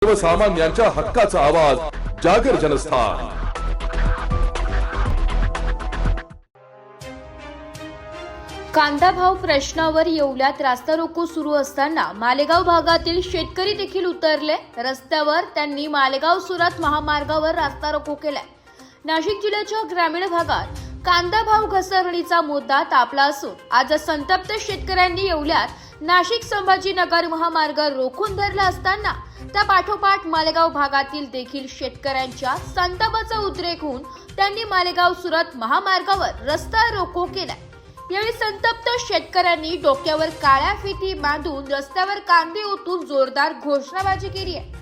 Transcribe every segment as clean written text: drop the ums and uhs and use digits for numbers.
सर्वसामान्यांच्या हक्काचा आवाज जागर जनस्थान। कांदा भाव प्रश्नावर येवल्यात रास्ता रोको सुरू असताना मालेगाव भागातील शेतकरी देखील उतरले रस्त्यावर। त्यांनी मालेगाव सुरत महामार्गावर रास्ता रोको केलाय। नाशिक जिल्ह्याच्या ग्रामीण भागात कांदा भाव घसरणीचा मुद्दा तापला असून आज संतप्त शेतकऱ्यांनी येवल्यात नाशिक संभाजीनगर महामार्ग रोखून धरला असताना त्या पाठोपाठ मालेगाव भागातील देखील शेतकऱ्यांच्या संतापाचा उद्रेक होऊन त्यांनी मालेगाव सुरत महामार्गावर रस्ता रोको केलाय। यावेळी संतप्त शेतकऱ्यांनी डोक्यावर काळ्या फिती बांधून रस्त्यावर कांदे ओतून जोरदार घोषणाबाजी केली आहे।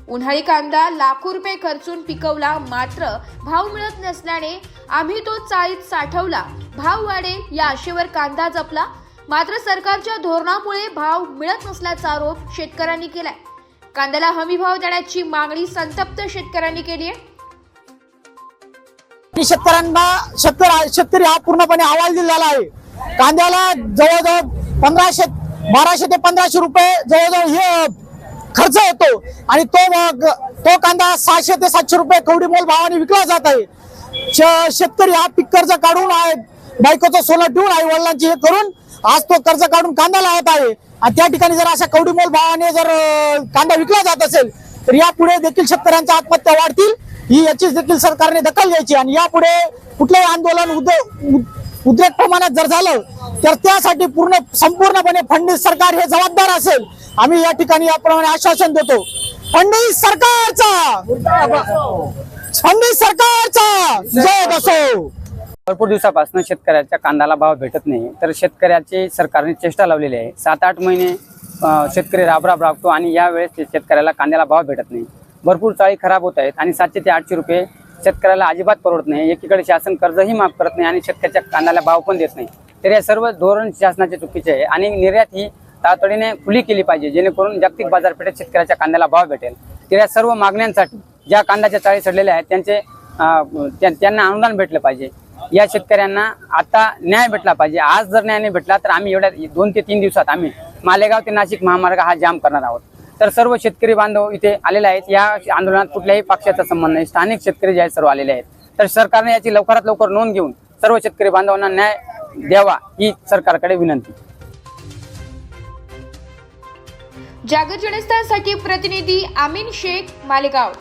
उन्हाळी कांदा लाखो रुपये खर्चून पिकवला, मात्र भाव मिळत नसल्याने आम्ही तो चाळीत साठवला, भाव वाढेल या आशेवर कांदा जपला, मात्र सरकारच्या धोरणामुळे भाव मिळत नसल्याचा आरोप शेतकऱ्यांनी केलाय। कांद्याला हमी भाव देण्याची मागणी संतप्त शेतकऱ्यांनी केली आहे। शेतकरी हा पूर्णपणे हवाल दिलेला आहे। कांद्याला जवळजवळ 1200 ते 1500 रुपये जवळजवळ हे खर्च होतो आणि तो कांदा 600 ते 700 रुपये कवडी मोल भावाने विकला जात आहे। शेतकरी हा पीक कर्ज काढून आहे, बायकोचं सोनं ठेवून आई वडिलांची हे करून आज तो कर्ज काढून कांदा लावत आहे आणि त्या ठिकाणी जर अशा कवडी मोल भावाने जर कांदा विकला जात असेल तर यापुढे देखील शेतकऱ्यांच्या आत्महत्या वाढतील। ही याची देखील सरकारने दखल घ्यायची आणि यापुढे कुठलेही आंदोलन उद्रेक प्रमाणात जर झालं तर त्यासाठी संपूर्णपणे फडणवीस सरकार हे जबाबदार असेल। आम्ही या ठिकाणी याप्रमाणे आश्वासन देतो। फडणवीस सरकारचा जय असो। भरपूर दिवसापासून शेतकऱ्याच्या कांद्याला भाव भेटत नाही, तर शेतकऱ्याची सरकारने चेष्टा लावलेली आहे। 7-8 महिने शेतकरी राबराब राबतो आणि यावेळेस शेतकऱ्याला कांद्याला भाव भेटत नाही। भरपूर चाळी खराब होत आहेत आणि 700 ते 800 रुपये शेतकऱ्याला अजिबात परवडत नाही। एकीकडे शासन कर्जही माफ करत नाही आणि शेतकऱ्याच्या कांद्याला भाव पण देत नाही। तर या सर्व धोरण शासनाचे चुकीचे आहे आणि निर्यात ही तातडीने खुली केली पाहिजे, जेणेकरून जागतिक बाजारपेठेत शेतकऱ्याच्या कांद्याला भाव भेटेल। तर या सर्व मागण्यांसाठी ज्या कांद्याच्या चाळी सडलेल्या आहेत त्यांना अनुदान भेटलं पाहिजे। या शेतकऱ्यांना आता न्याय भेटला पाहिजे। आज जर न्याय नाही भेटला तर आम्ही एवढ्या 2 ते 3 दिवसात आम्ही मालेगाव ते नाशिक महामार्ग हा जाम करणार आहोत। तर सर्व शेतकरी बांधव इथे आलेले आहेत। या आंदोलनात कुठल्याही पक्षाचा संबंध नाही, स्थानिक शेतकरी जे आहेत सर्व आलेले आहेत। तर सरकारने याची लवकरात लवकर नोंद घेऊन सर्व शेतकरी बांधवांना न्याय द्यावा ही सरकारकडे विनंती। जागर जनस्थानसाठी प्रतिनिधी आमीन शेख, मालेगाव।